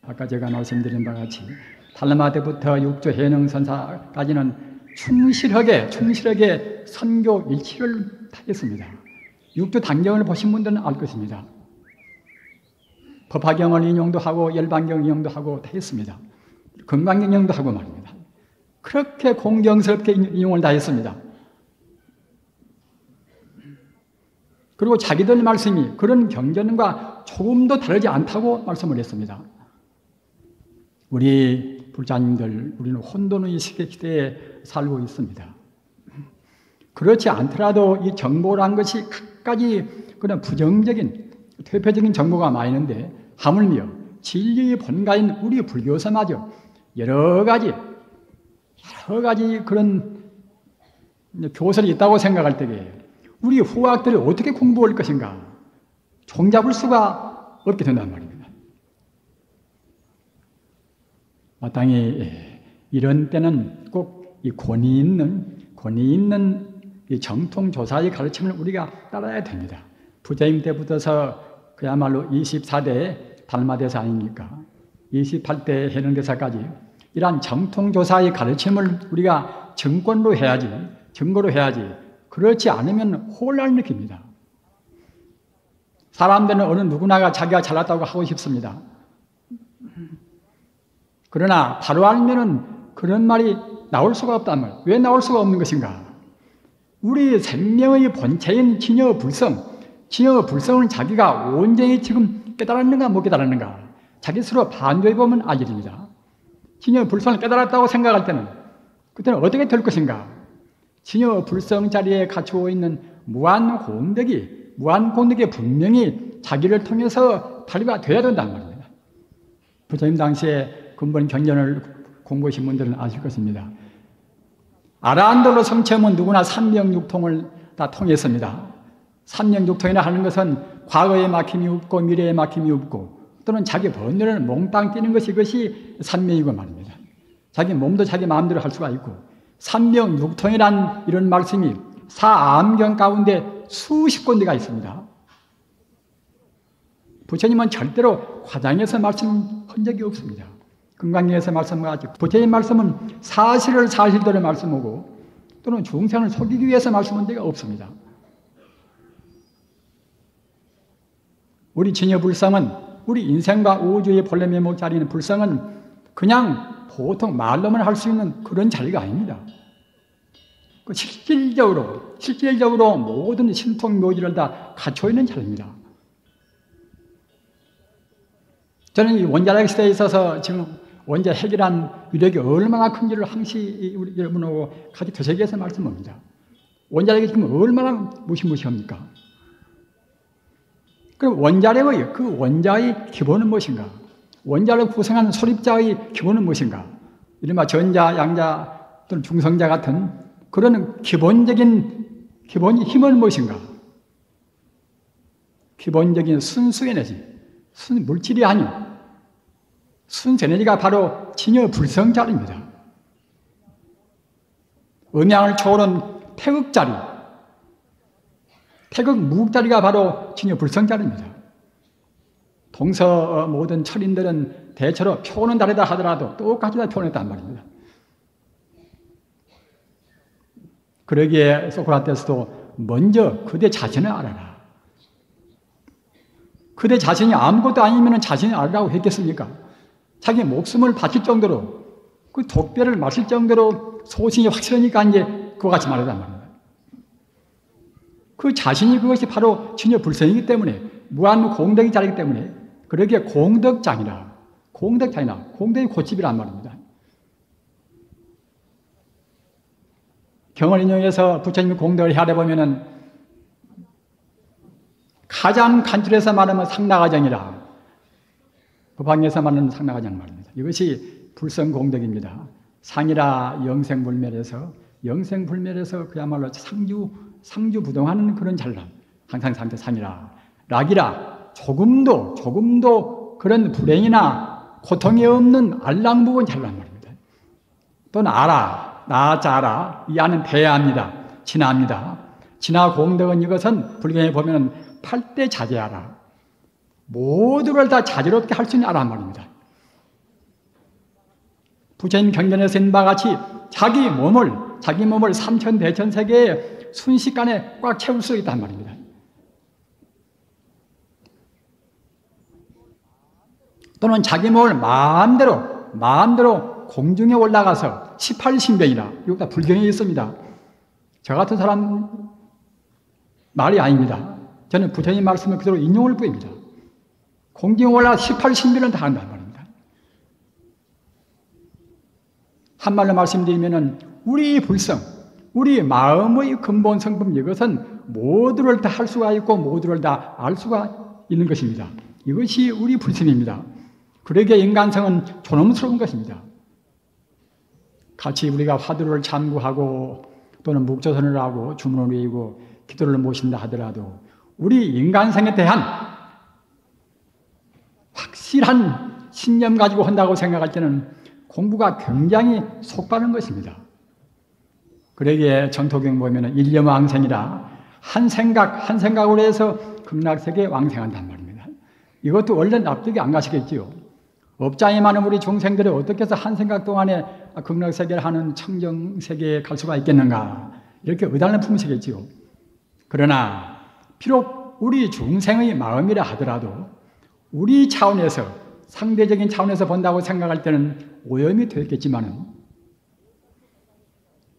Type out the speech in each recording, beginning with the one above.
아까 제가 말씀드린 바와 같이 달마 때부터 육조 해능선사까지는 충실하게 선교 일치를 다했습니다. 육조 단경을 보신 분들은 알 것입니다. 법화경을 인용도 하고 열반경 인용도 하고 다 했습니다. 금강경 인용도 하고 말입니다. 그렇게 공경스럽게 인용을 다 했습니다. 그리고 자기들 말씀이 그런 경전과 조금도 다르지 않다고 말씀을 했습니다. 우리 불자님들, 우리는 혼돈의 시대에 살고 있습니다. 그렇지 않더라도 이 정보란 것이 끝까지 그런 부정적인, 퇴폐적인 정보가 많이 있는데 하물며 진리의 본가인 우리 불교사마저 여러 가지 그런 교설이 있다고 생각할 때에 우리 후학들이 어떻게 공부할 것인가 종잡을 수가 없게 된단 말입니다. 마땅히 이런 때는 꼭 이 권위 있는 이 정통조사의 가르침을 우리가 따라야 됩니다. 부처님 때부터서 그야말로 24대 달마대사 아닙니까? 28대 해능대사까지 이러한 정통조사의 가르침을 우리가 증거로 해야지. 그렇지 않으면 혼란을 느낍니다. 사람들은 어느 누구나가 자기가 잘났다고 하고 싶습니다. 그러나 바로 알면은 그런 말이 나올 수가 없단 말이에요. 왜 나올 수가 없는 것인가? 우리 생명의 본체인 진여불성을 자기가 온전히 지금 깨달았는가 못 깨달았는가? 자기 스스로 반조해보면 알 일입니다. 진여불성을 깨달았다고 생각할 때는 그때는 어떻게 될 것인가? 진여불성 자리에 갖추어 있는 무한공덕이 분명히 자기를 통해서 발휘가 되어야 된다는 말입니다. 부처님 당시에 근본 경전을 공부하신 분들은 아실 것입니다. 아라한돌로 성취하면 누구나 삼명육통을 다 통했습니다. 삼명육통이라 하는 것은 과거에 막힘이 없고 미래에 막힘이 없고 또는 자기 번뇌를 몽땅 뛰는 것이 삼명이고 말입니다. 자기 몸도 자기 마음대로 할 수가 있고 삼명육통이란 이런 말씀이 사암경 가운데 수십 군데가 있습니다. 부처님은 절대로 과장해서 말씀한 적이 없습니다. 금강경에서 말씀하지 부처님 말씀은 사실을 사실대로 말씀하고 또는 중생을 속이기 위해서 말씀한 적이 없습니다. 우리 진여불성은 우리 인생과 우주의 본래 면목 자리는 불성은 그냥 보통 말로만 할 수 있는 그런 자리가 아닙니다. 실질적으로 모든 신통묘지를 다 갖춰 있는 자리입니다. 저는 이 원자력 시대에 있어서 지금 원자 핵이란 위력이 얼마나 큰지를 항시 우리 여러분하고 같이 되새겨서 말씀합니다. 원자력이 지금 얼마나 무시무시합니까? 그럼 원자의 기본은 무엇인가? 원자를 구성하는 소립자의 기본은 무엇인가? 이른바 전자, 양자 또는 중성자 같은 그런 기본적인 힘은 무엇인가? 기본적인 순수 에너지, 물질이 아니오. 순수 에너지가 바로 진여불성자리입니다. 음양을 초월한 태극자리, 태극무극자리가 바로 진여불성자리입니다. 동서 모든 철인들은 대체로 표는 다르다 하더라도 똑같이 다 표현했단 말입니다. 그러기에 소크라테스도 먼저 그대 자신을 알아라. 그대 자신이 아무것도 아니면 자신을 알라고 했겠습니까? 자기 목숨을 바칠 정도로 그 독배를 마실 정도로 소신이 확실하니까 이제 그와 같이 말하단 말입니다. 그 자신이 그것이 바로 진여불성이기 때문에 무한 공덕이 자리이기 때문에 그러기에 공덕이 고집이란 말입니다. 경을 인용해서 부처님이 공덕을 헤아려 보면은 가장 간절해서 말하면 상나가정이라 법황에서 말하는 상나가정 말입니다. 이것이 불성공덕입니다. 상이라 영생불멸에서 그야말로 상주부동하는 그런 잘남. 항상 상이라. 락이라 조금도 그런 불행이나 고통이 없는 알랑부분 잘난 말입니다. 또는 알아. 나자 알아. 이 안은 배야합니다. 진화합니다. 진화공덕은 이것은 불경에 보면 8대 자제하라. 모두를 다 자제롭게 할 수 있는 아란 말입니다. 부처님 경전에서 있는 바와 같이 자기 몸을 삼천대천세계에 순식간에 꽉 채울 수 있단 말입니다. 또는 자기 몸을 마음대로 공중에 올라가서 18신병이라, 이거 다 불경에 있습니다. 저 같은 사람 말이 아닙니다. 저는 부처님 말씀을 그대로 인용할 뿐입니다. 공중에 올라가서 18신병은 다 한단 말입니다. 한말로 말씀드리면은 우리 불성, 우리 마음의 근본 성품, 이것은 모두를 다 할 수가 있고 모두를 다 알 수가 있는 것입니다. 이것이 우리 불성입니다. 그러기에 인간성은 존엄스러운 것입니다. 같이 우리가 화두를 참고하고 또는 묵조선을 하고 주문을 외우고 기도를 모신다 하더라도 우리 인간성에 대한 확실한 신념 가지고 한다고 생각할 때는 공부가 굉장히 속가는 것입니다. 그러기에 전토경 보면은 일념왕생이라 한 생각으로 해서 극락세계에 왕생한단 말입니다. 이것도 원래 납득이 안 가시겠지요. 업장이 많은 우리 중생들이 어떻게 해서 한 생각 동안에 극락세계를 하는 청정세계에 갈 수가 있겠는가, 이렇게 의단을 품으시겠지요. 그러나 비록 우리 중생의 마음이라 하더라도 우리 차원에서, 상대적인 차원에서 본다고 생각할 때는 오염이 되겠지만은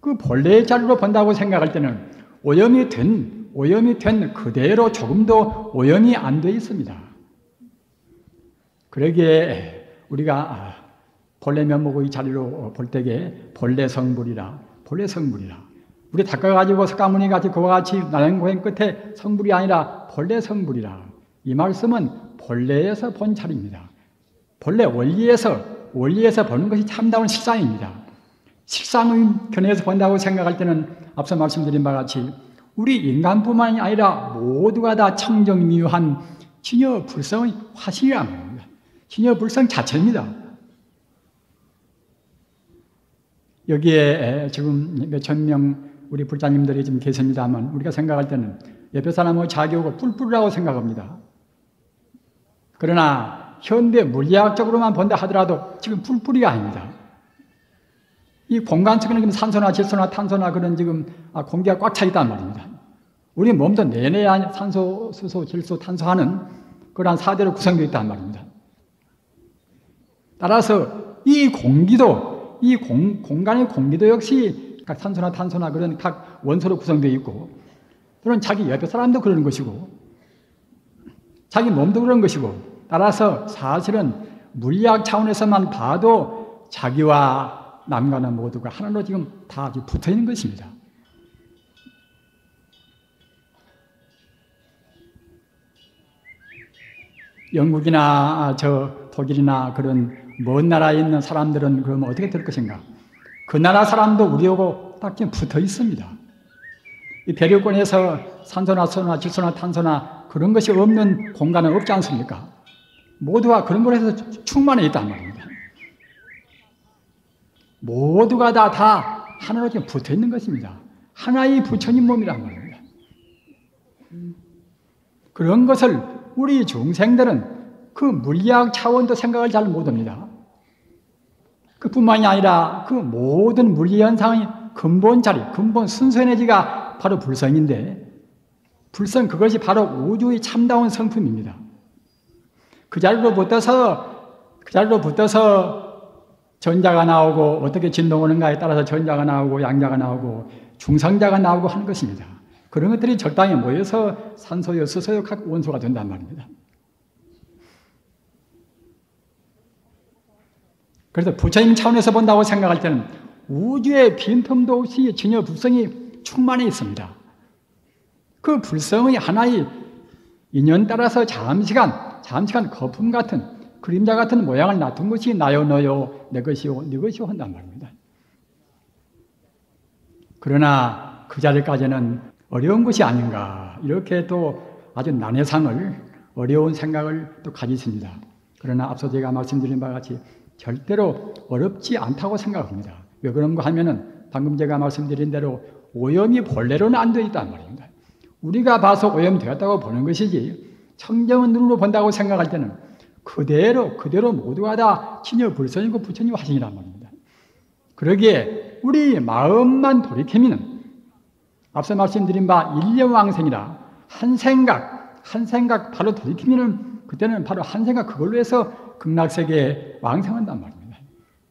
그 본래의 자리로 본다고 생각할 때는 오염이 된 그대로 조금도 오염이 안 돼 있습니다. 그러기에 우리가 본래 면목의 자리로 볼 때에 본래 성불이라 우리 닦아가지고 석가모니 같이 그와 같이 나행고행 끝에 성불이 아니라 본래 성불이라, 이 말씀은 본래에서 본 자리입니다. 본래 원리에서 보는 것이 참다운 실상입니다. 실상의 견해에서 본다고 생각할 때는 앞서 말씀드린 바와 같이 우리 인간뿐만이 아니라 모두가 다 청정미유한 진여 불성의 화신이란 말입니다. 진여 불성 자체입니다. 여기에 지금 몇천 명 우리 불자님들이 지금 계십니다만 우리가 생각할 때는 옆에 사람의 자기하고 뿔뿔이라고 생각합니다. 그러나 현대 물리학적으로만 본다 하더라도 지금 뿔뿔이가 아닙니다. 이 공간 속에는 산소나 질소나 탄소나 그런 지금 공기가 꽉 차 있단 말입니다. 우리 몸도 내내 산소, 수소, 질소, 탄소 하는 그러한 사대로 구성되어 있단 말입니다. 따라서 이 공기도, 공간의 공기도 역시 각 산소나 탄소나 그런 각 원소로 구성되어 있고, 또는 자기 옆에 사람도 그러는 것이고, 자기 몸도 그런 것이고, 따라서 사실은 물리학 차원에서만 봐도 자기와 남과는 모두가 하나로 지금 다 붙어 있는 것입니다. 영국이나 독일이나 그런 먼 나라에 있는 사람들은 그러면 어떻게 될 것인가? 그 나라 사람도 우리하고 딱 붙어 있습니다. 이 대륙권에서 산소나 수소나 질소나 탄소나 그런 것이 없는 공간은 없지 않습니까? 모두가 그런 것에서 충만해 있단 말입니다. 모두가 다 하나로 지금 붙어 있는 것입니다. 하나의 부처님 몸이란 말입니다. 그런 것을 우리 중생들은 그 물리학 차원도 생각을 잘 못합니다. 그뿐만이 아니라 그 모든 물리현상의 근본 자리, 근본 순수 에너지가 바로 불성인데, 불성 그것이 바로 우주의 참다운 성품입니다. 그 자리로 붙어서 전자가 나오고 어떻게 진동하는가에 따라서 전자가 나오고 양자가 나오고 중성자가 나오고 하는 것입니다. 그런 것들이 적당히 모여서 산소요, 수소요, 각 원소가 된단 말입니다. 그래서 부처님 차원에서 본다고 생각할 때는 우주의 빈틈도 없이 진여 불성이 충만해 있습니다. 그 불성의 하나의 인연 따라서 잠시간 거품 같은, 그림자 같은 모양을 놔둔 것이 나요, 너요, 내 것이요, 네 것이요 한단 말입니다. 그러나 그 자리까지는 어려운 것이 아닌가, 이렇게 또 아주 난해상을, 어려운 생각을 또 가지십니다. 그러나 앞서 제가 말씀드린 바와 같이 절대로 어렵지 않다고 생각합니다. 왜 그런가 하면은 방금 제가 말씀드린 대로 오염이 본래로는 안 되어 있단 말입니다. 우리가 봐서 오염되었다고 보는 것이지, 청정한 눈으로 본다고 생각할 때는 그대로 모두가 다 진여 불성이고 부처님 화신이란 말입니다. 그러기에 우리 마음만 돌이키면 앞서 말씀드린 바 일념왕생이라 한 생각 바로 돌이키면 그때는 바로 한 생각 그걸로 해서 극락세계에 왕생한단 말입니다.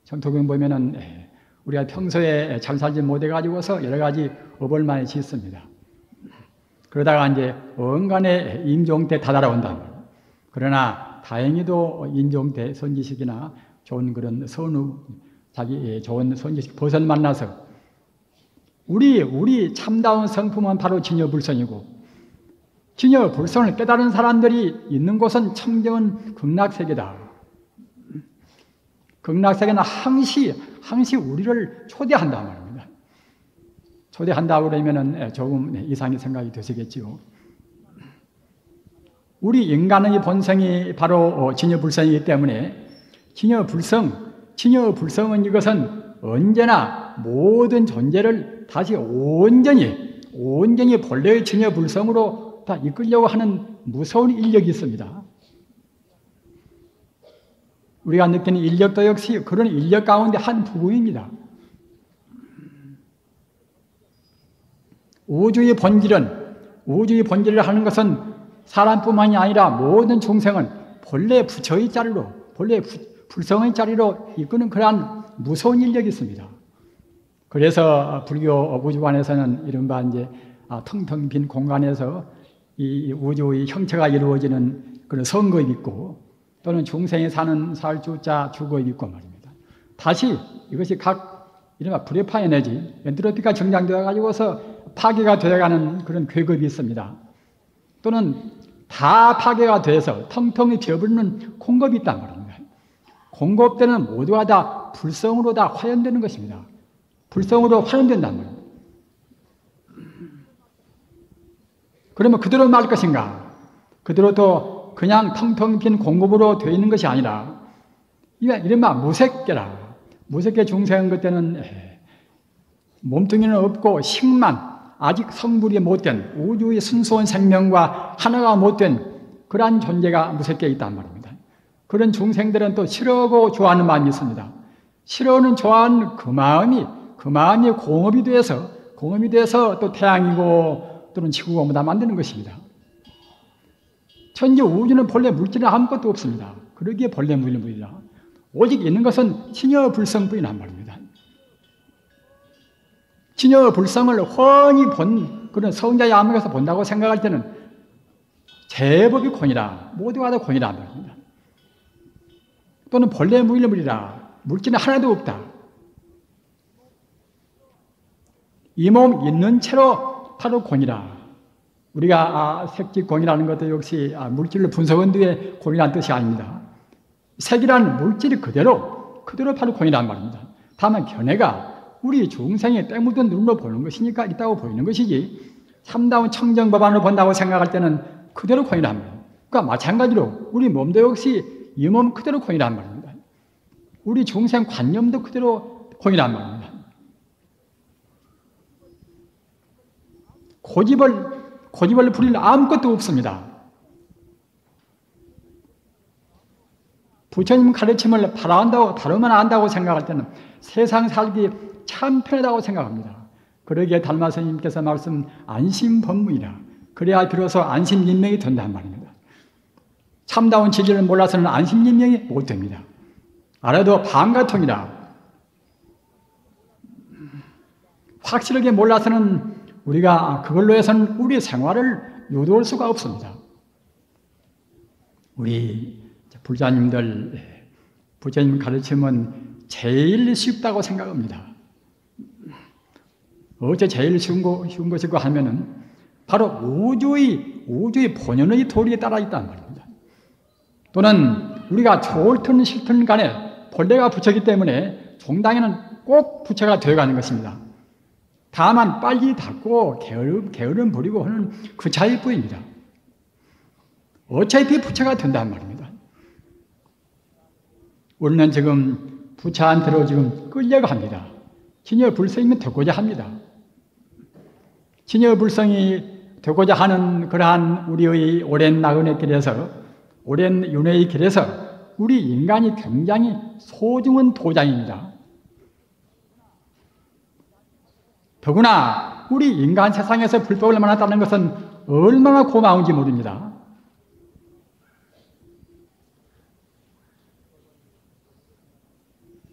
정토경 보면은 우리가 평소에 잘 살지 못해가지고서 여러 가지 업을 많이 짓습니다. 그러다가 이제 언간에 임종 때 다다라온다 말입니다. 그러나 다행히도 임종 때 선지식이나 좋은 그런 선우 자기 좋은 선지식 벗을 만나서 우리 참다운 성품은 바로 진여불성이고 진여불성을 깨달은 사람들이 있는 곳은 청정은 극락세계다. 극락세계는 항시 우리를 초대한다 말입니다. 초대한다 그러면은 조금 이상의 생각이 드시겠지요. 우리 인간의 본성이 바로 진여불성이기 때문에 진여불성은 이것은 언제나 모든 존재를 다시 온전히 본래의 진여불성으로 다 이끌려고 하는 무서운 인력이 있습니다. 우리가 느끼는 인력도 역시 그런 인력 가운데 한 부분입니다. 우주의 본질을 하는 것은 사람뿐만이 아니라 모든 중생은 본래 부처의 자리로, 본래 불성의 자리로 이끄는 그러한 무서운 인력이 있습니다. 그래서 불교 우주관에서는 이른바 이제 텅텅 빈 공간에서 이 우주의 형체가 이루어지는 그런 성거입이 있고 또는 중생이 살 주자 주거입이 있고 말입니다. 다시 이것이 각 이른바 불의파 에너지, 엔트로피가 정장되어 가지고서 파괴가 되어가는 그런 궤급이 있습니다. 또는 다 파괴가 돼서 텅텅이 비어버리는 공급이 있단 말입니다. 공급되는 모두가 다 불성으로 다 화연되는 것입니다. 불성으로 화연된단 말입니다. 그러면 그대로 말 것인가? 그대로 또 그냥 텅텅 빈 공급으로 되어 있는 것이 아니라 이른바 무색계라. 무색계 중생은 그때는 몸뚱이는 없고 식만 아직 성불이 못된 우주의 순수한 생명과 하나가 못된 그러한 존재가 무색계에 있단 말입니다. 그런 중생들은 또 싫어하고 좋아하는 마음이 있습니다. 싫어하는 좋아하는 그 마음이 공업이 돼서 또 태양이고 또는 지구가 다 만드는 것입니다. 천지 우주는 본래 물질은 아무것도 없습니다. 그러기에 본래 물이라 오직 있는 것은 진여불성뿐이란 말입니다. 진여불성을 훤히 본 그런 성자의 암흑에서 본다고 생각할 때는 제법이 곤이라 모두가 다 곤이란 말입니다. 또는 본래 무일물이라 물질은 하나도 없다. 이 몸 있는 채로 바로 곤이라. 우리가 색지곤이라는 것도 역시 물질로 분석한 뒤에 곤이라는 뜻이 아닙니다. 색이라는 물질이 그대로 바로 곤이란 말입니다. 다만 견해가 우리 중생의 때묻은 눈으로 보는 것이니까 있다고 보이는 것이지 참다운 청정법안으로 본다고 생각할 때는 그대로 곤이란 말입니다. 그러니까 마찬가지로 우리 몸도 역시 이 몸 그대로 곤이란 말입니다. 우리 중생 관념도 그대로 곤이란 말입니다. 고집을 부릴 아무것도 없습니다. 부처님 가르침을 바로만 안다고 생각할 때는 세상 살기 참 편하다고 생각합니다. 그러기에 달마 스님께서 말씀 안심법문이라 그래야 비로소 안심인명이 된단 말입니다. 참다운 진리를 몰라서는 안심인명이 못 됩니다. 알아도 반가통이라 확실하게 몰라서는 우리가 그걸로 해서는 우리 생활을 유도할 수가 없습니다. 우리 부처님 가르침은 제일 쉽다고 생각합니다. 어째 제일 쉬운 것이고 하면은 바로 우주의 본연의 도리에 따라 있단 말입니다. 또는 우리가 좋든 싫든 간에 본래가 부처이기 때문에 종당에는 꼭 부처가 되어가는 것입니다. 다만 빨리 닦고 게으름 부리고 하는 그 차이일 뿐입니다. 어차피 부처가 된단 말입니다. 우리는 지금 부처한테로 지금 끌려고 합니다. 진여불성이면 되고자 합니다. 진여불성이 되고자 하는 그러한 우리의 오랜 나그네 길에서 오랜 윤회의 길에서 우리 인간이 굉장히 소중한 도장입니다. 더구나 우리 인간 세상에서 불법을 만났다는 것은 얼마나 고마운지 모릅니다.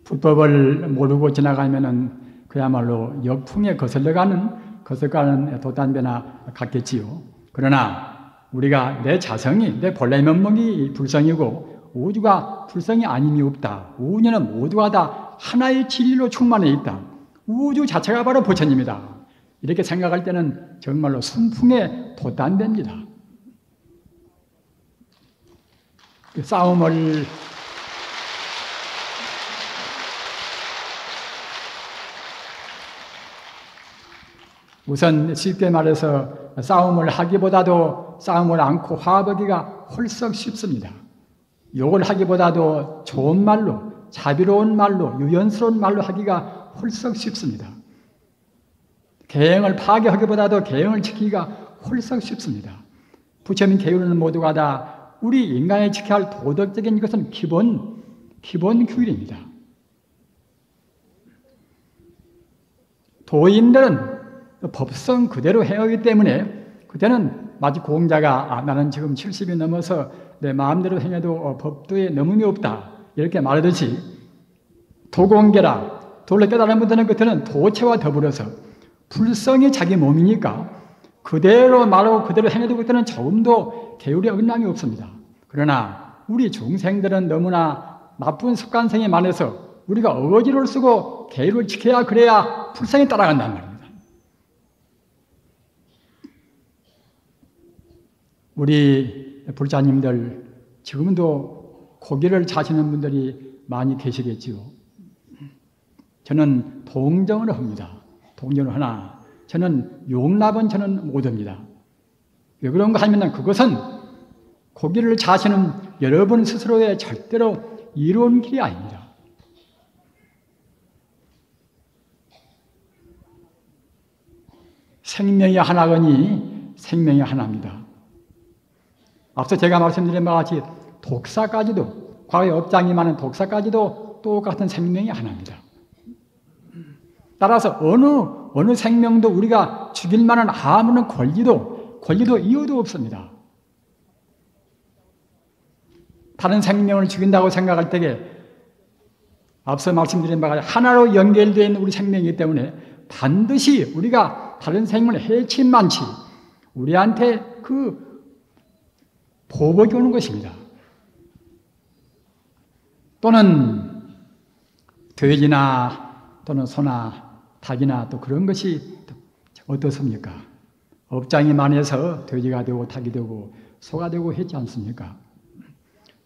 불법을 모르고 지나가면은 그야말로 역풍에 거슬러가는 돛담배나 같겠지요. 그러나 우리가 내 자성이, 내 본래 면목이 불성이고 우주가 불성이 아님이 없다. 우주는 모두가 다 하나의 진리로 충만해 있다. 우주 자체가 바로 부처님이다. 이렇게 생각할 때는 정말로 순풍에 돛담배입니다. 그 싸움을 우선 쉽게 말해서 싸움을 하기보다도 싸움을 않고 화합하기가 헐썩 쉽습니다. 욕을 하기보다도 좋은 말로, 자비로운 말로, 유연스러운 말로 하기가 헐썩 쉽습니다. 계행을 파괴하기보다도 계행을 지키기가 헐썩 쉽습니다. 부처님 계율은 모두가 다 우리 인간이 지켜야 할 도덕적인 것은 기본 규율입니다. 도인들은 법성 그대로 행하기 때문에 그때는 마치 공자가 나는 지금 70이 넘어서 내 마음대로 행해도 법도에 넘음이 없다 이렇게 말하듯이 도공계라 도를 깨달은 분들은 그때는 도체와 더불어서 불성이 자기 몸이니까 그대로 말하고 그대로 행해도 그때는 조금도 계율에 어긋남이 없습니다. 그러나 우리 중생들은 너무나 나쁜 습관성이 많아서 우리가 어거지를 쓰고 계율을 지켜야 그래야 불성이 따라간단 말입니다. 우리 불자님들 지금도 고기를 자시는 분들이 많이 계시겠지요. 저는 동정을 합니다. 동정을 하나 저는 용납은 저는 못합니다. 왜 그런가 하면 그것은 고기를 자시는 여러분 스스로의 절대로 이로운 길이 아닙니다. 생명이 하나거니 생명이 하나입니다. 앞서 제가 말씀드린 바와 같이 독사까지도 과거에 업장이 많은 독사까지도 똑같은 생명이 하나입니다. 따라서 어느 생명도 우리가 죽일 만한 아무런 권리도 이유도 없습니다. 다른 생명을 죽인다고 생각할 때에 앞서 말씀드린 바가 하나로 연결되어 있는 우리 생명이기 때문에 반드시 우리가 다른 생명을 해친 만치 우리한테 그 보복이 오는 것입니다. 또는 돼지나 또는 소나 닭이나 또 그런 것이 어떻습니까? 업장이 많아서 돼지가 되고 닭이 되고 소가 되고 했지 않습니까?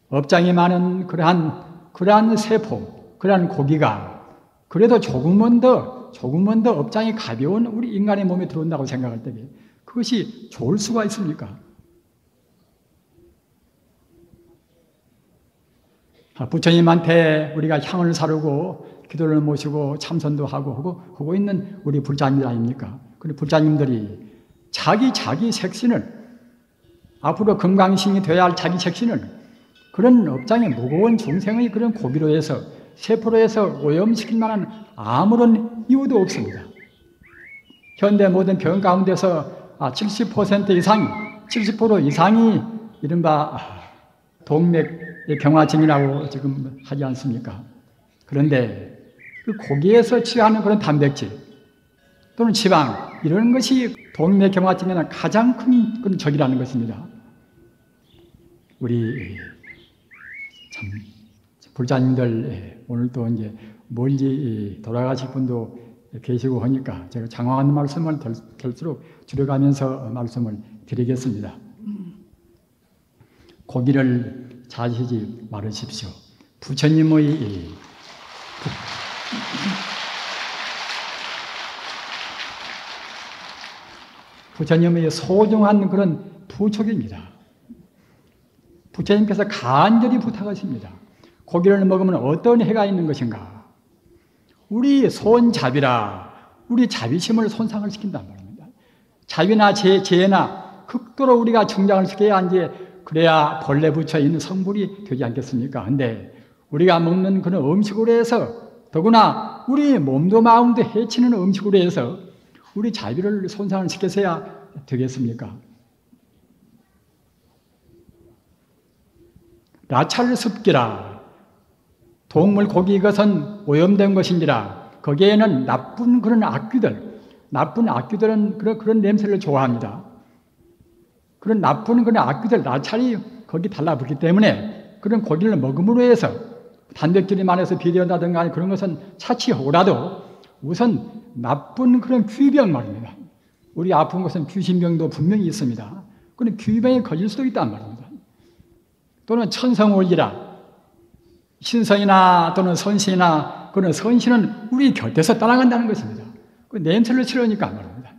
업장이 많은 그러한 세포, 그러한 고기가 그래도 조금은 더 업장이 가벼운 우리 인간의 몸에 들어온다고 생각할 때 그것이 좋을 수가 있습니까? 부처님한테 우리가 향을 사르고 기도를 모시고 참선도 하고 있는 우리 불자님들 아닙니까? 그리고 불자님들이 자기 색신을 앞으로 건강신이 되어야 할 자기 색신을 그런 업장의 무거운 중생의 그런 고기로 해서 세포로 해서 오염시킬 만한 아무런 이유도 없습니다. 현대 모든 병 가운데서 70% 이상이 이른바 동맥 경화증이라고 지금 하지 않습니까? 그런데 그 고기에서 취하는 그런 단백질 또는 지방 이런 것이 동맥 경화증에는 가장 큰 그런 적이라는 것입니다. 우리 참 불자님들 오늘 또 이제 멀리 돌아가실 분도 계시고 하니까 제가 장황한 말씀을 될수록 줄여가면서 말씀을 드리겠습니다. 고기를 자시지 말으십시오. 부처님의 소중한 그런 부촉입니다. 부처님께서 간절히 부탁하십니다. 고기를 먹으면 어떤 해가 있는 것인가? 우리 손자비라 우리 자비심을 손상을 시킨단 말입니다. 자비나 재나 극도로 우리가 중장을 시켜야 이제 그래야 본래 부처에 있는 성불이 되지 않겠습니까? 근데 우리가 먹는 그런 음식으로 해서 더구나 우리 몸도 마음도 해치는 음식으로 해서 우리 자비를 손상을 시켜서야 되겠습니까? 나찰습기라 동물 고기 이것은 오염된 것인지라 거기에는 나쁜 그런 악귀들은 그런 냄새를 좋아합니다. 그런 나쁜 그런 악귀들, 나찰이 거기 달라붙기 때문에 그런 고기를 먹음으로 해서 단백질이 많아서 비대한다든가 그런 것은 차치하고라도 우선 나쁜 그런 귀병 말입니다. 우리 아픈 것은 귀신병도 분명히 있습니다. 그런 귀병에 걸릴 수도 있단 말입니다. 또는 천성올리라 신성이나 또는 선신이나 그런 선신은 우리 곁에서 떠나간다는 것입니다. 그 냄새를 치르니까 말입니다.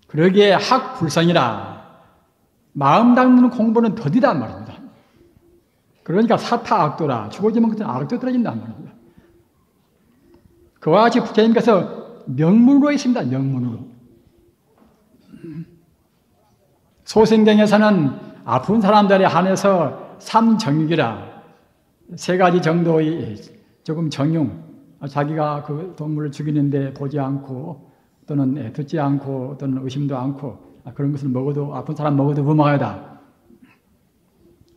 그러기에 학불성이라 마음 닦는 공부는 더디단 말입니다. 그러니까 사타악도라 죽어지면 그때 악도 떨어진단 말입니다. 그와 같이 부처님께서 명문으로 했습니다. 명문으로. 소신경에서는 아픈 사람들에 한해서 삼정육이라 세 가지 정도의 조금 정용, 자기가 그 동물을 죽이는데 보지 않고 또는 듣지 않고 또는 의심도 않고 그런 것을 먹어도 아픈 사람 먹어도 무방하다.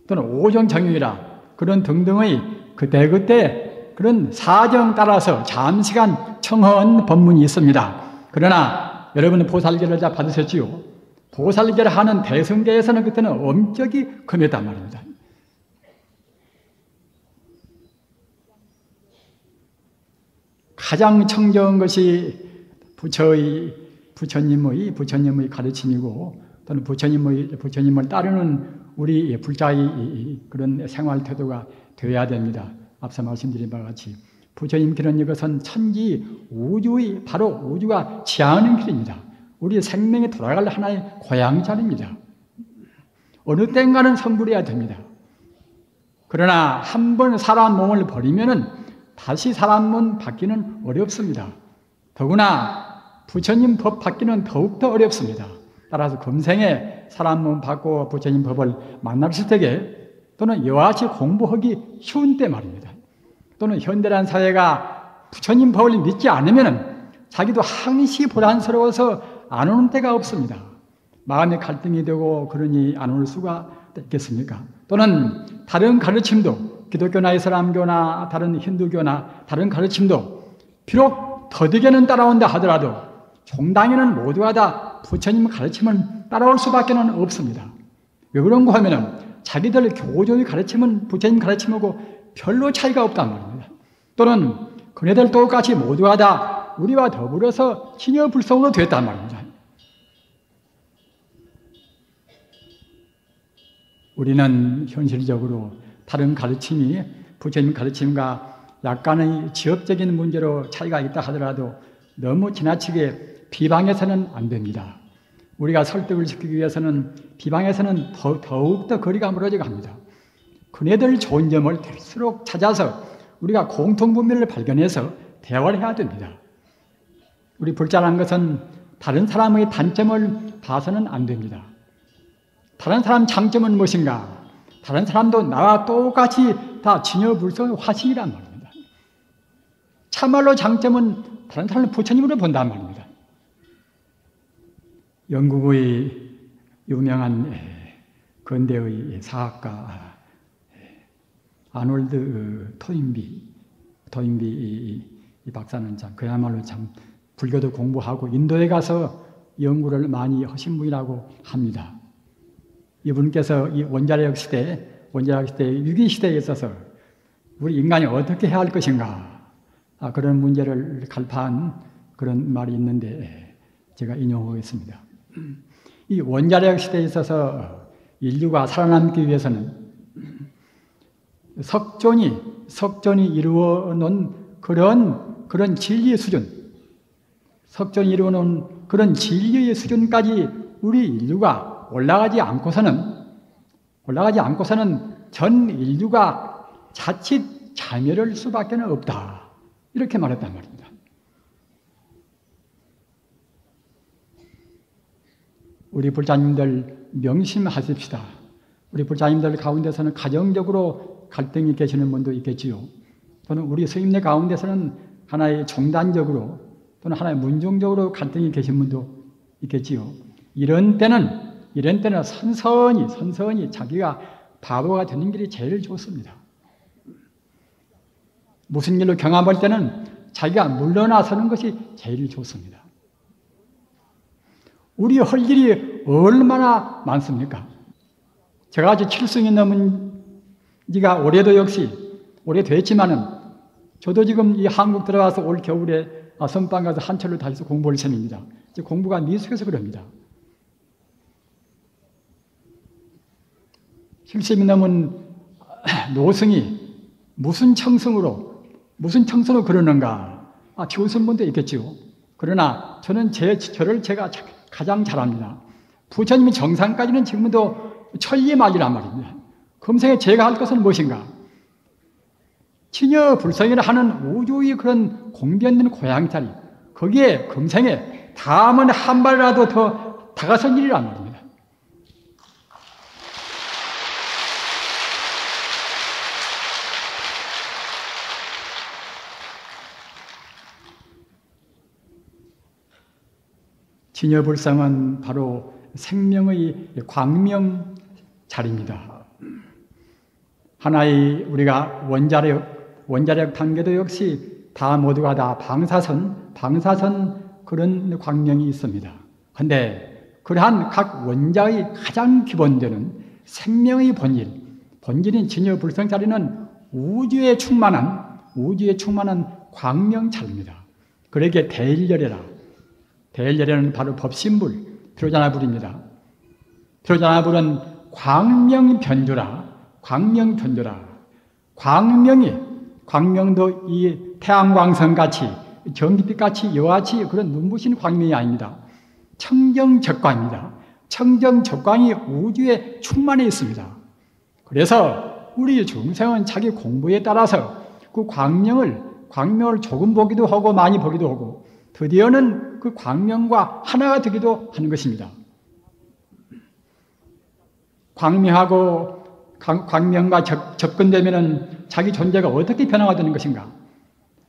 또는 오정정육이라 그런 등등의 그때그때 그런 사정 따라서 잠시간 청허한 법문이 있습니다. 그러나 여러분은 보살계를 다 받으셨지요. 보살계를 하는 대승계에서는 그때는 엄격히 금했단 말입니다. 가장 청정한 것이 부처님의 가르침이고 또는 부처님을 따르는 우리 불자의 그런 생활 태도가 되어야 됩니다. 앞서 말씀드린 바와 같이 부처님 길은 이것은 천지 우주의 바로 우주가 지향하는 길입니다. 우리 생명이 돌아갈 하나의 고향자리입니다. 어느 땐가는 성불해야 됩니다. 그러나 한 번 사람 몸을 버리면은 다시 사람 몸 받기는 어렵습니다. 더구나 부처님 법 받기는 더욱더 어렵습니다. 따라서 금생에 사람 몸 받고 부처님 법을 만났을 때에 또는 이와 같이 공부하기 쉬운 때 말입니다. 또는 현대란 사회가 부처님 법을 믿지 않으면 자기도 항시 불안스러워서 안 오는 때가 없습니다. 마음의 갈등이 되고 그러니 안 올 수가 있겠습니까? 또는 다른 가르침도 기독교나 이슬람교나 다른 힌두교나 다른 가르침도 비록 더디게는 따라온다 하더라도 종당에는 모두가 다 부처님 가르침을 따라올 수밖에 없습니다. 왜 그런가 하면은 자기들 교조의 가르침은 부처님 가르침하고 별로 차이가 없단 말입니다. 또는 그네들 똑같이 모두가 다 우리와 더불어서 신여불성으로 됐단 말입니다. 우리는 현실적으로 다른 가르침이 부처님 가르침과 약간의 지역적인 문제로 차이가 있다 하더라도 너무 지나치게 비방해서는 안 됩니다. 우리가 설득을 시키기 위해서는 비방해서는 더욱더 거리가 멀어져 갑니다. 그네들 좋은 점을 될수록 찾아서 우리가 공통분모를 발견해서 대화를 해야 됩니다. 우리 불자라는 것은 다른 사람의 단점을 봐서는 안 됩니다. 다른 사람 장점은 무엇인가? 다른 사람도 나와 똑같이 다 진여불성의 화신이란 말입니다. 참말로 장점은 다른 사람을 부처님으로 본단 말입니다. 영국의 유명한 근대의 사학가 아놀드 토인비 박사는 참 그야말로 참 불교도 공부하고 인도에 가서 연구를 많이 하신 분이라고 합니다. 이분께서 이 원자력 시대 위기 시대에 있어서 우리 인간이 어떻게 해야 할 것인가 그런 문제를 갈파한 그런 말이 있는데 제가 인용하겠습니다. 이 원자력 시대에 있어서 인류가 살아남기 위해서는 석존이 이루어 놓은 그런 진리의 수준, 석존이 이루어 놓은 그런 진리의 수준까지 우리 인류가 올라가지 않고서는 전 인류가 자칫 자멸할 수밖에 없다. 이렇게 말했단 말입니다. 우리 불자님들 명심하십시다. 우리 불자님들 가운데서는 가정적으로 갈등이 계시는 분도 있겠지요. 또는 우리 스님네 가운데서는 하나의 종단적으로 또는 하나의 문종적으로 갈등이 계신 분도 있겠지요. 이런 때는 선선히 자기가 바보가 되는 길이 제일 좋습니다. 무슨 일로 경험할 때는 자기가 물러나서는 것이 제일 좋습니다. 우리 할 일이 얼마나 많습니까? 제가 아직 7승이 넘은 지가 올해도 역시 오래됐지만은 저도 지금 이 한국 들어와서 올 겨울에 선방 가서 한철로 다시 공부할 셈입니다. 공부가 미숙해서 그럽니다. 70이 넘은 노승이 무슨 청승으로 그러는가 비웃은 분도 있겠지요. 그러나 저는 저를 제가 가장 잘합니다. 부처님이 정상까지는 지금도 천리만리란 말입니다. 금생에 제가 할 것은 무엇인가? 친여불성이라 하는 우주의 그런 공기 없는 고향자리, 거기에 금생에 다음은 한 발이라도 더 다가선 일이란 말입니다. 친여불성은 바로 생명의 광명 자리입니다. 하나의 우리가 원자력 단계도 역시 다 모두가 다 방사선 그런 광명이 있습니다. 그런데 그러한 각 원자의 가장 기본되는 생명의 본질인 진여불성 자리는 우주에 충만한 광명 자리입니다. 그러기에 대일열애는 바로 법신불, 비로자나불입니다. 비로자나불은 광명변조라. 광명도 이 태양광선같이 전기빛같이 여하치 그런 눈부신 광명이 아닙니다. 청정적광입니다. 청정적광이 우주에 충만해 있습니다. 그래서 우리 중생은 자기 공부에 따라서 그 광명을 조금 보기도 하고 많이 보기도 하고 드디어는 그 광명과 하나가 되기도 하는 것입니다. 광명과 접근되면 자기 존재가 어떻게 변화가 되는 것인가?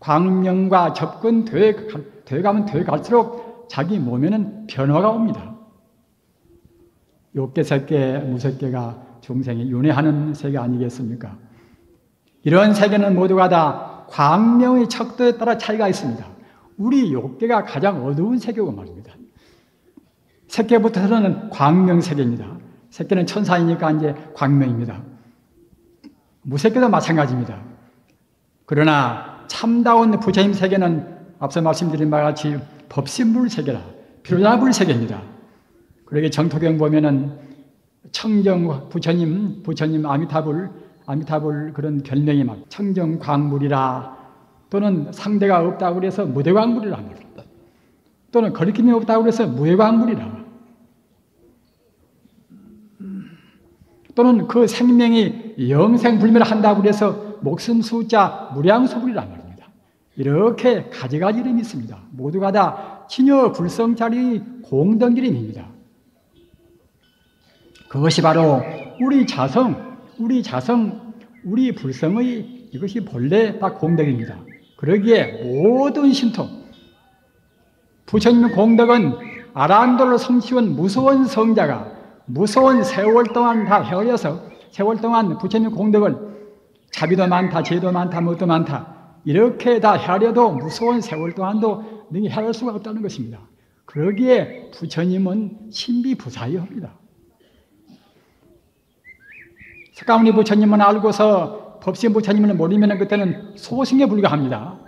광명과 접근돼 가면 돼 갈수록 자기 몸에는 변화가 옵니다. 욕계, 색계, 무색계가 중생이 윤회하는 세계 아니겠습니까? 이런 세계는 모두가 다 광명의 척도에 따라 차이가 있습니다. 우리 욕계가 가장 어두운 세계고 말입니다. 색계부터는 광명 세계입니다. 색계는 천사이니까 이제 광명입니다. 무색계도 마찬가지입니다. 그러나 참다운 부처님 세계는 앞서 말씀드린 바와 같이 법신불 세계라, 비로자나불 세계입니다. 그러게 정토경 보면은 청정 부처님 아미타불 그런 별명이 막 청정광물이라 또는 상대가 없다고 그래서 무대광물이라 말입니다. 또는 거리낌이 없다고 그래서 무해광물이라 또는 그 생명이 영생불멸한다고 그래서 목숨 숫자 무량수불이란 말입니다. 이렇게 가지가지 이름이 있습니다. 모두가 다 친여불성자리의 공덕이름입니다. 그것이 바로 우리 불성의 이것이 본래 다 공덕입니다. 그러기에 모든 신통, 부처님의 공덕은 아란돌로 성취한 무서운 성자가 무서운 세월 동안 다 헤어려서 세월 동안 부처님 공덕을 자비도 많다, 죄도 많다, 뭣도 많다 이렇게 다 헤아려도 무서운 세월 동안도 능히 헤아릴 수가 없다는 것입니다. 그러기에 부처님은 신비부사의합니다. 석가모니 부처님은 알고서 법신 부처님을 모르면 그때는 소승에 불과합니다.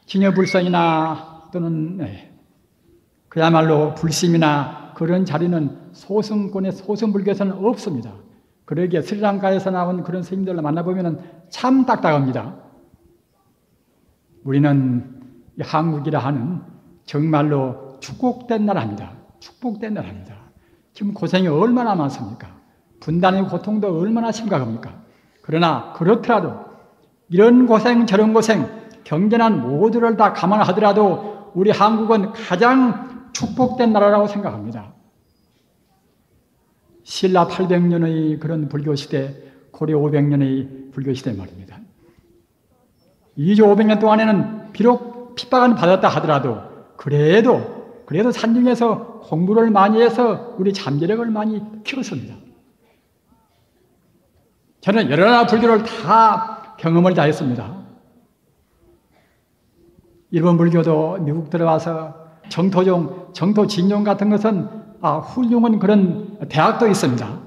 진여불성이나 또는 그야말로 불심이나 그런 자리는 소승권의 소승불교에서는 없습니다. 그러기에 스리랑카에서 나온 그런 스님들을 만나보면 참 딱딱합니다. 우리는 한국이라 하는 정말로 축복된 나라입니다. 축복된 나라입니다. 지금 고생이 얼마나 많습니까? 분단의 고통도 얼마나 심각합니까? 그러나 그렇더라도 이런 고생 저런 고생 경전한 모두를 다 감안하더라도 우리 한국은 가장 축복된 나라라고 생각합니다. 신라 800년의 그런 불교시대, 고려 500년의 불교시대 말입니다. 2조 500년 동안에는 비록 핍박은 받았다 하더라도 그래도 산중에서 공부를 많이 해서 우리 잠재력을 많이 키웠습니다. 저는 여러 나라 불교를 다 경험을 다 했습니다. 일본 불교도 미국 들어와서 정토종, 정토진용 같은 것은 훌륭한 그런 대학도 있습니다.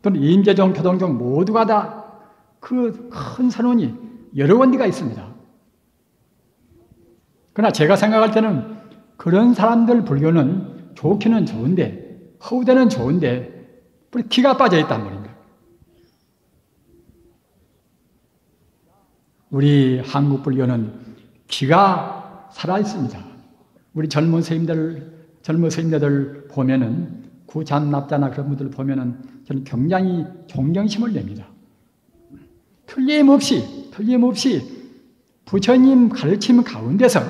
또는 인제종, 교동종 모두가 다 그 큰 선원이 여러 군데가 있습니다. 그러나 제가 생각할 때는 그런 사람들 불교는 좋기는 좋은데, 허우대는 좋은데 기가 빠져 있단 말입니다. 우리 한국 불교는 기가 살아 있습니다. 우리 젊은 스님들 보면은 구잠납자나 그런 분들 보면은 저는 굉장히 존경심을 냅니다. 틀림없이 부처님 가르침 가운데서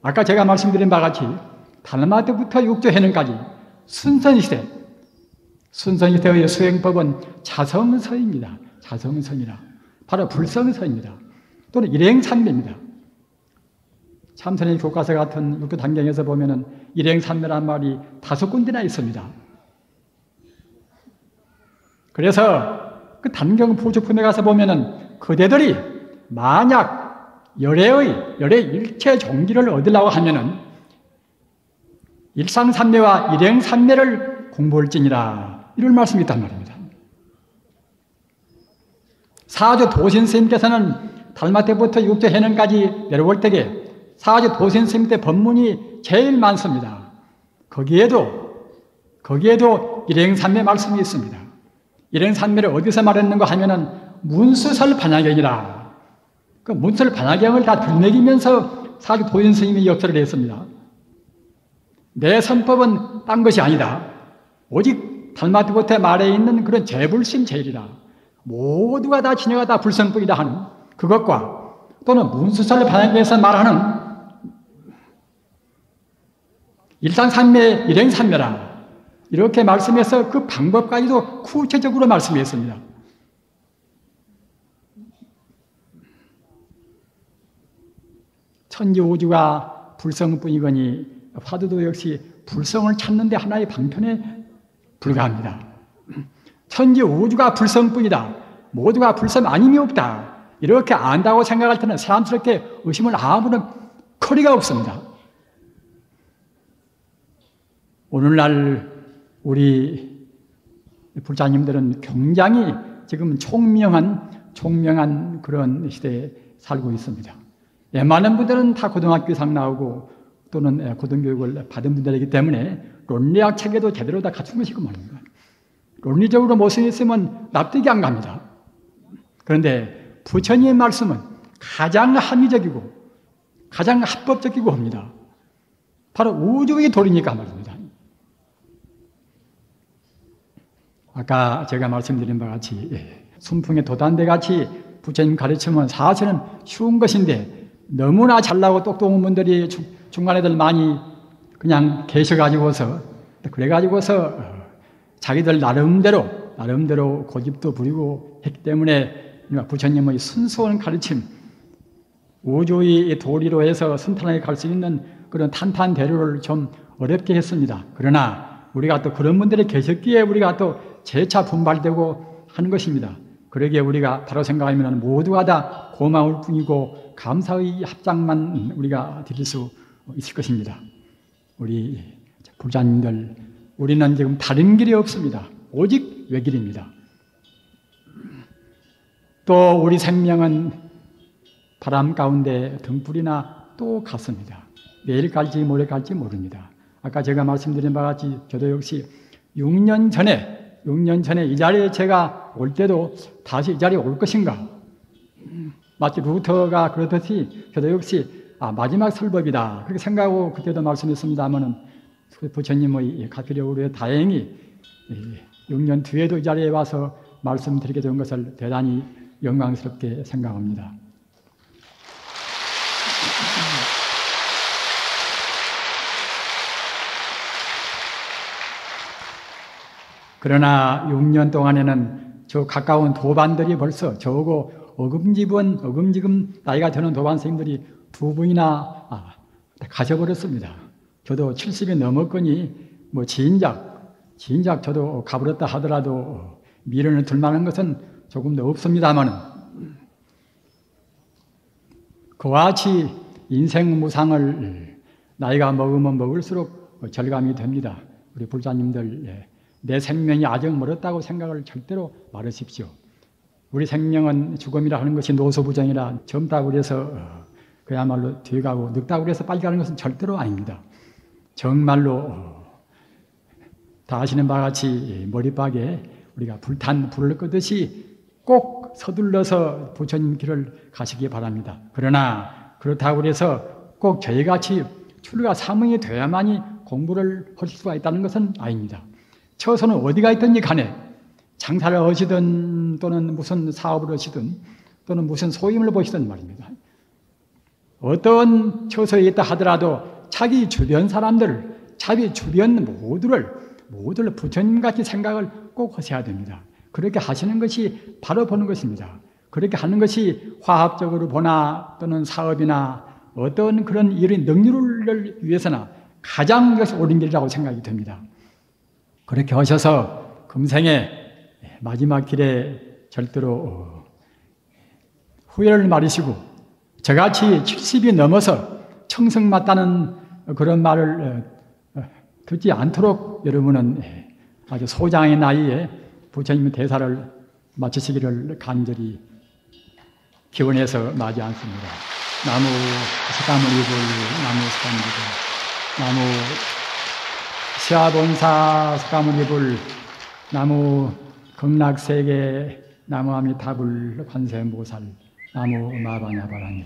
아까 제가 말씀드린 바와 같이 달마트부터 육조해는까지 순선시대의 수행법은 자성서입니다. 자성서입니다. 바로 불성서입니다. 또는 일행삼매입니다. 참선의 교과서 같은 육교 단경에서 보면은 일행삼매란 말이 5군데나 있습니다. 그래서 그 단경 부족품에 가서 보면은 그대들이 만약 열의 일체 종기를 얻으려고 하면은 일상삼매와 일행삼매를 공부할지니라 이런 말씀이 있단 말입니다. 사주 도신 스님께서는 달마 때부터 육조 해능까지 내려올 때에 사주 도신 스님 때 법문이 제일 많습니다. 거기에도 일행삼매 말씀이 있습니다. 일행삼매를 어디서 말했는가 하면은 문수설 반야경이라. 그 문수설 반야경을 다 들먹이면서 사주 도신 스님이 역설을 했습니다. 내 선법은 딴 것이 아니다. 오직 달마트부터 말해 있는 그런 재불심 제일이라. 모두가 다 진여가 다 불성법이다 하는 그것과 또는 문수설 반야경에서 말하는 일상삼매, 일행삼매라. 이렇게 말씀해서 그 방법까지도 구체적으로 말씀했습니다. 천지우주가 불성뿐이거니 화두도 역시 불성을 찾는 데 하나의 방편에 불과합니다. 천지우주가 불성뿐이다. 모두가 불성 아님이 없다. 이렇게 안다고 생각할 때는 사람스럽게 의심을 아무런 거리가 없습니다. 오늘날 우리 불자님들은 굉장히 지금 총명한 그런 시대에 살고 있습니다. 많은 분들은 다 고등학교 이상 나오고 또는 고등교육을 받은 분들이기 때문에 논리학 체계도 제대로 다 갖춘 것이고 말입니다. 논리적으로 무엇이 있으면 납득이 안 갑니다. 그런데 부처님의 말씀은 가장 합리적이고 가장 합법적이고 합니다. 바로 우주의 도리니까 말입니다. 아까 제가 말씀드린 바와 같이 순풍의 도단대 같이 부처님 가르침은 사실은 쉬운 것인데 너무나 잘나고 똑똑한 분들이 중간에들 많이 그냥 계셔가지고서 그래가지고서 자기들 나름대로 고집도 부리고 했기 때문에 부처님의 순수한 가르침 우주의 도리로 해서 순탄하게 갈 수 있는 그런 탄탄대로를 좀 어렵게 했습니다. 그러나 우리가 또 그런 분들이 계셨기에 우리가 또 재차 분발되고 하는 것입니다. 그러기에 우리가 바로 생각하면 모두가 다 고마울 뿐이고 감사의 합장만 우리가 드릴 수 있을 것입니다. 우리 불자님들, 우리는 지금 다른 길이 없습니다. 오직 외길입니다. 또 우리 생명은 바람 가운데 등불이나 또 같습니다. 내일 갈지 모레 갈지 모릅니다. 아까 제가 말씀드린 바와 같이 저도 역시 6년 전에 이 자리에 제가 올 때도 다시 이 자리에 올 것인가? 마치 루터가 그러듯이 저도 역시 마지막 설법이다. 그렇게 생각하고 그때도 말씀했습니다마는 부처님의 가피력으로 다행히 6년 뒤에도 이 자리에 와서 말씀드리게 된 것을 대단히 영광스럽게 생각합니다. 그러나 6년 동안에는 저 가까운 도반들이 벌써 저거 어금지금 나이가 드는 도반 선생님들이 두 번이나 가셔버렸습니다. 저도 70이 넘었거니 뭐 진작 저도 가버렸다 하더라도 미련을 둘 만한 것은 조금 더 없습니다만 그와 같이 인생 무상을 나이가 먹으면 먹을수록 절감이 됩니다. 우리 불자님들 내 생명이 아직 멀었다고 생각을 절대로 말으십시오. 우리 생명은 죽음이라 하는 것이 노소부정이라 젊다고 그래서 그야말로 뒤가고 늙다고 그래서 빨리 가는 것은 절대로 아닙니다. 정말로 다 아시는 바와 같이 머리박에 우리가 불탄 불을 끄듯이 꼭 서둘러서 부처님 길을 가시기 바랍니다. 그러나 그렇다고 해서 꼭 저희같이 출가 사명이 돼야만이 공부를 할 수가 있다는 것은 아닙니다. 처소는 어디가 있든지 간에 장사를 하시든 또는 무슨 사업을 하시든 또는 무슨 소임을 보시든 말입니다. 어떤 처소에 있다 하더라도 자기 주변 사람들, 자기 주변 모두를 부처님같이 생각을 꼭 하셔야 됩니다. 그렇게 하시는 것이 바로 보는 것입니다. 그렇게 하는 것이 화학적으로 보나 또는 사업이나 어떤 그런 일의 능률을 위해서나 가장 옳은 길이라고 생각이 됩니다. 그렇게 하셔서 금생에 마지막 길에 절대로 후회를 말으시고 저같이 70이 넘어서 청승맞다는 그런 말을 듣지 않도록 여러분은 아주 소장의 나이에 부처님의 대사를 마치시기를 간절히 기원해서 맞이 않습니다. 나무 스가모니불, 나무 스가모니불, 나무 시아본사 스가모니불, 나무 극락세계, 나무 아미타불 관세음보살, 나무 마바냐바라니.